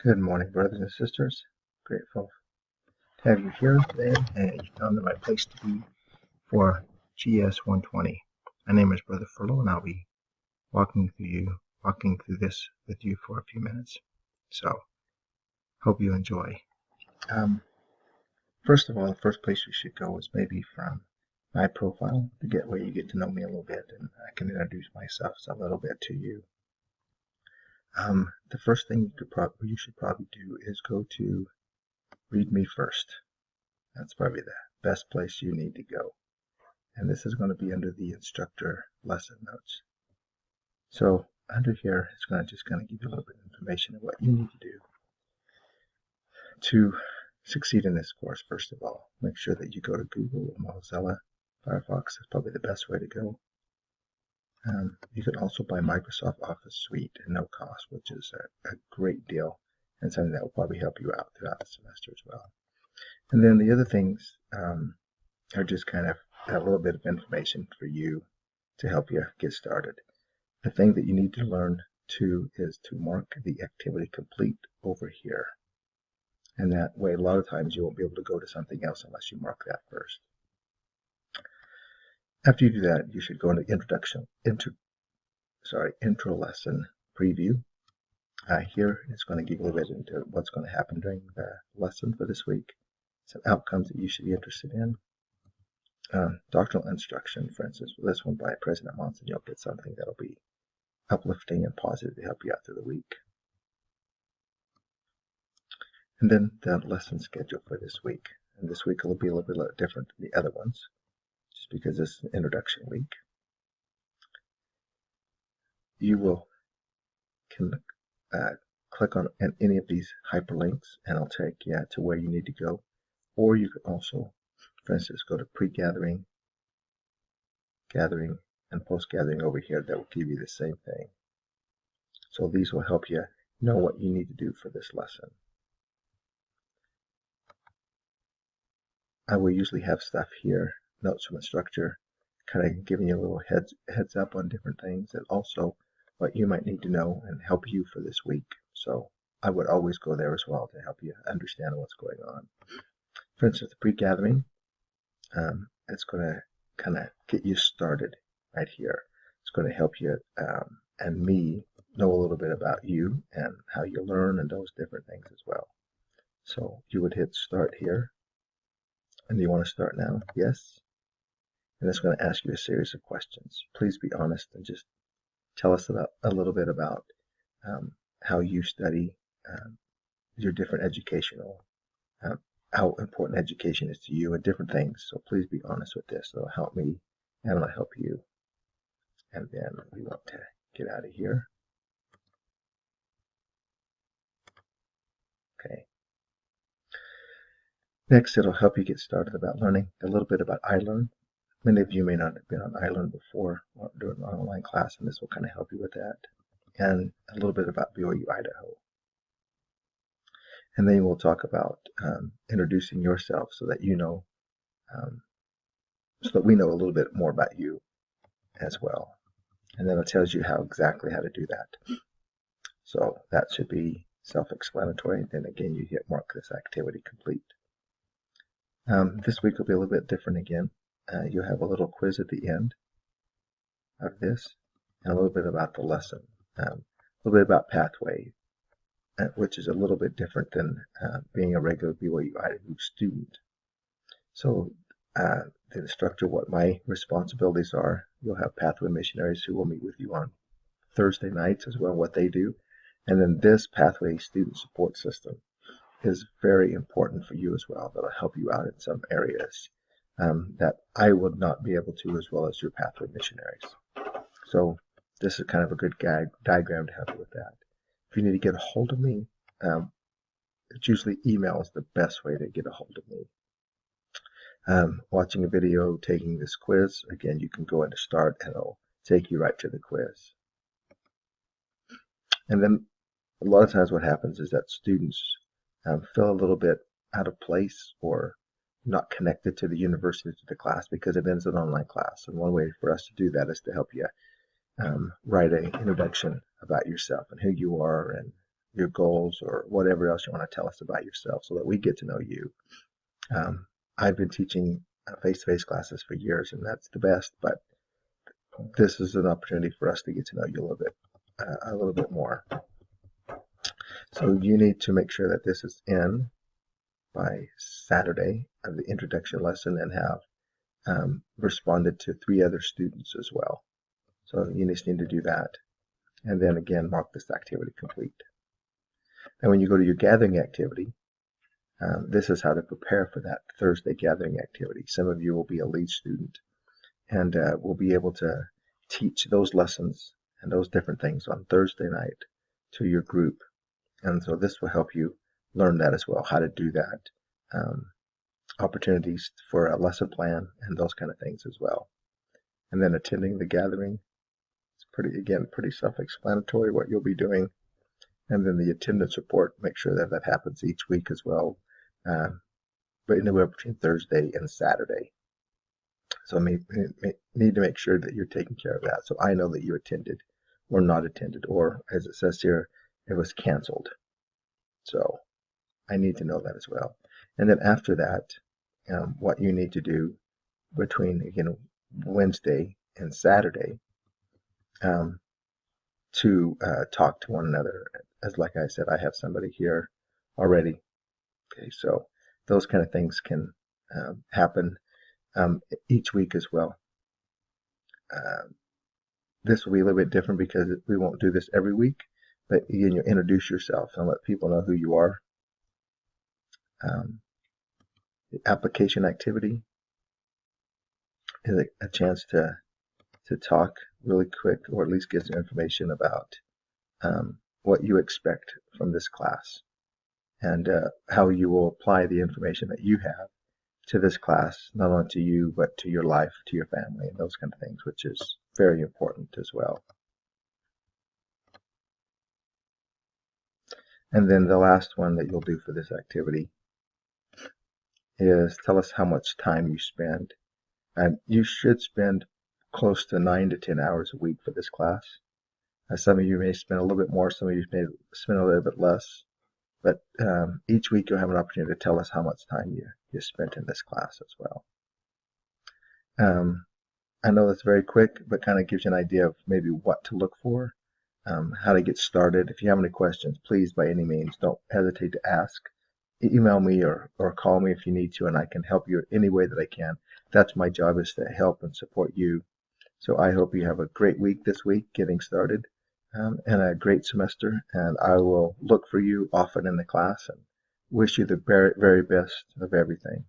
Good morning, brothers and sisters. Grateful to have you here today, and you found the right place to be for GS 120. My name is Brother Furlow, and I'll be walking through this with you for a few minutes. So, hope you enjoy. First of all, the first place you should go is maybe from my profile to get where you get to know me a little bit, and I can introduce myself a little bit to you. The first thing you should probably do is go to Read Me First. That's probably the best place you need to go. And this is going to be under the instructor lesson notes. So under here, it's going to give you a little bit of information of what you need to do to succeed in this course. First of all, make sure that you go to Google or Mozilla Firefox. That's probably the best way to go. You can also buy Microsoft Office Suite at no cost, which is a great deal and something that will probably help you out throughout the semester as well. And then the other things are just kind of a little bit of information for you to help you get started. The thing that you need to learn too is to mark the activity complete over here. And that way, a lot of times you won't be able to go to something else unless you mark that first. After you do that, you should go into intro lesson preview. Here it's going to give you a little bit into what's going to happen during the lesson for this week, some outcomes that you should be interested in. Doctrinal instruction, for instance, for this one by President Monson, you'll get something that'll be uplifting and positive to help you out through the week. And then the lesson schedule for this week. And this week will be a little bit different than the other ones, just because this is an introduction week. You can click on any of these hyperlinks and it'll take you to where you need to go. Or you can also, for instance, go to pre-gathering, gathering, and post-gathering over here. That will give you the same thing. So these will help you know what you need to do for this lesson. I will usually have stuff here, notes from instructor, kind of giving you a little heads up on different things, and also what you might need to know and help you for this week. So I would always go there as well to help you understand what's going on. For instance, the pre-gathering, it's going to kind of get you started right here. It's going to help you and me know a little bit about you and how you learn and those different things as well. So you would hit start here. And do you want to start now? Yes. And it's going to ask you a series of questions. Please be honest and just tell us a little bit about how you study, your different educational, how important education is to you and different things. So please be honest with this. It'll help me and it'll help you. And then we want to get out of here. Okay. Next, it'll help you get started about learning a little bit about iLearn. Many of you may not have been on iLearn before or doing an online class, and this will kind of help you with that. And a little bit about BYU Idaho. And then we'll talk about introducing yourself so that you know, so that we know a little bit more about you as well. And then it tells you exactly how to do that. So that should be self-explanatory. Then again, you hit mark this activity complete. This week will be a little bit different again. You'll have a little quiz at the end of this, and a little bit about the lesson, a little bit about pathway, which is a little bit different than being a regular BYU Idaho student. So the instructor, what my responsibilities are, you'll have pathway missionaries who will meet with you on Thursday nights as well, what they do. And then this pathway student support system is very important for you as well. That'll help you out in some areas that I would not be able to, as well as your pathway missionaries. So this is kind of a good diagram to help you with that. If you need to get a hold of me, it's usually email is the best way to get a hold of me. Watching a video, taking this quiz, again, you can go into start and it'll take you right to the quiz. And then a lot of times what happens is that students feel a little bit out of place or not connected to the university, to the class, because it is an online class. And one way for us to do that is to help you write an introduction about yourself and who you are and your goals or whatever else you want to tell us about yourself so that we get to know you. I've been teaching face-to-face classes for years, and that's the best, but this is an opportunity for us to get to know you a little bit more. So you need to make sure that this is in by Saturday of the introduction lesson and have responded to 3 other students as well. So you just need to do that. And then again, mark this activity complete. And when you go to your gathering activity, this is how to prepare for that Thursday gathering activity. Some of you will be a lead student and will be able to teach those lessons and those different things on Thursday night to your group. And so this will help you learn that as well, how to do that, opportunities for a lesson plan and those kind of things as well. And then attending the gathering, it's pretty self-explanatory what you'll be doing. And then the attendance report, make sure that that happens each week as well, but anywhere between Thursday and Saturday. So I need to make sure that you're taking care of that. So I know that you attended or not attended, or as it says here, it was canceled. So I need to know that as well. And then after that, what you need to do between, again, Wednesday and Saturday to talk to one another. As like I said, I have somebody here already. Okay, so those kind of things can happen each week as well. This will be a little bit different because we won't do this every week, but again, you introduce yourself and let people know who you are. The application activity is a chance to talk really quick, or at least get some information about what you expect from this class and how you will apply the information that you have to this class, not only to you, but to your life, to your family, and those kind of things, which is very important as well. And then the last one that you'll do for this activity is tell us how much time you spend. And you should spend close to 9 to 10 hours a week for this class. Some of you may spend a little bit more, some of you may spend a little bit less, but each week you'll have an opportunity to tell us how much time you spent in this class as well. I know that's very quick, but kind of gives you an idea of maybe what to look for, how to get started. If you have any questions, please, by any means, don't hesitate to ask. Email me or call me if you need to, and I can help you any way that I can. That's my job, is to help and support you. So I hope you have a great week this week getting started, and a great semester, and I will look for you often in the class and wish you the very, very best of everything.